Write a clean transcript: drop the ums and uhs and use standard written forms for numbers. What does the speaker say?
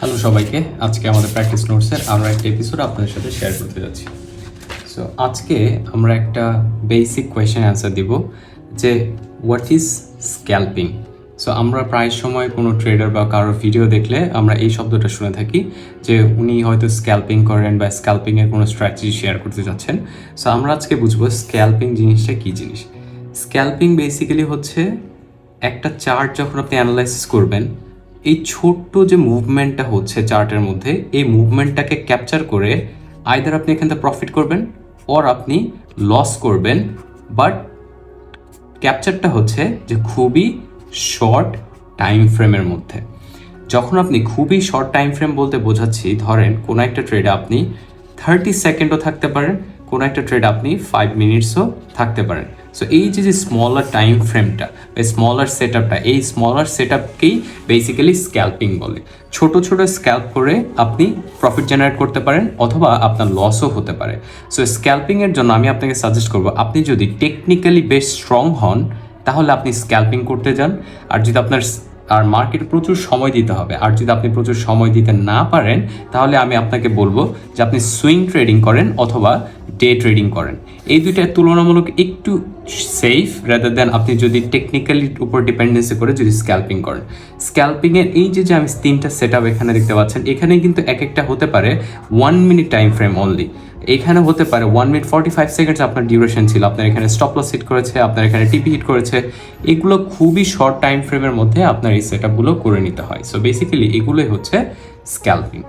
Hello সবাইকে, আজকে আমাদের প্র্যাকটিস নোটসের আমরা একটা এপিসোড আপনাদের সাথে শেয়ার করতে যাচ্ছি। সো আজকে আমরা একটা বেসিক কোয়েশ্চেন অ্যান্সার দিব যে হোয়াট ইজ স্ক্যাল্পিং। সো আমরা প্রায় সময় কোনো ট্রেডার বা কারো ভিডিও দেখলে আমরা এই শব্দটা শুনে থাকি যে উনি হয়তো স্ক্যাল্পিং করেন বা স্ক্যাল্পিংয়ের কোনো স্ট্র্যাটেজি শেয়ার করতে যাচ্ছেন। সো আমরা আজকে বুঝবো স্ক্যাল্পিং জিনিসটা কী জিনিস। স্ক্যাল্পিং বেসিক্যালি হচ্ছে একটা চার্ট যখন আপনি অ্যানালাইসিস করবেন, এই ছোট্ট যে মুভমেন্টটা হচ্ছে চার্টের মধ্যে, এই মুভমেন্টটাকে ক্যাপচার করে আইদার আপনি এখান থেকে প্রফিট করবেন অর আপনি লস করবেন। বাট ক্যাপচারটা হচ্ছে যে খুবই শর্ট টাইম ফ্রেমের মধ্যে। যখন আপনি খুবই শর্ট টাইম ফ্রেম বলতে বোঝাচ্ছি, ধরেন কোনো একটা ট্রেডে আপনি 30 সেকেন্ডও থাকতে পারেন, কোনো একটা ট্রেড আপনি 5 মিনিটসও থাকতে পারেন। সো এই যে স্মলার টাইম ফ্রেমটা, স্মলার সেট আপটা, এই স্মলার সেট আপকেই বেসিক্যালি স্ক্যাল্পিং বলে। ছোট ছোট স্ক্যাল্প করে আপনি প্রফিট জেনারেট করতে পারেন অথবা আপনার লসও হতে পারে। সো স্ক্যাল্পিংয়ের জন্য আমি আপনাকে সাজেস্ট করবো, আপনি যদি টেকনিক্যালি বেশ স্ট্রং হন তাহলে আপনি স্ক্যাল্পিং করতে যান। আর যদি আপনার মার্কেটে প্রচুর সময় দিতে হবে, আর যদি আপনি প্রচুর সময় দিতে না পারেন তাহলে আমি আপনাকে বলবো যে আপনি সুইং ট্রেডিং করেন অথবা ডে ট্রেডিং করেন। এই দুইটার তুলনামূলক একটু সেফ রাদার দেন আপনি যদি টেকনিক্যালির উপর ডিপেন্ডেন্সি করে যদি স্ক্যাল্পিং করেন। স্ক্যাল্পিংয়ের এই যে আমি 3টা সেট আপ এখানে দেখতে পাচ্ছেন, এখানে কিন্তু এক একটা হতে পারে 1 মিনিট টাইম ফ্রেম অনলি। এখানে হতে পারে 1 মিনিট 45 সেকেন্ডস আপনার ডিউরেশন ছিল, আপনার এখানে স্টপ লস হিট করেছে, আপনার এখানে টিপি হিট করেছে। এগুলো খুবই শর্ট টাইম ফ্রেমের মধ্যে আপনার এই সেট আপগুলো করে নিতে হয়। সো বেসিক্যালি এগুলোই হচ্ছে স্ক্যাল্পিং।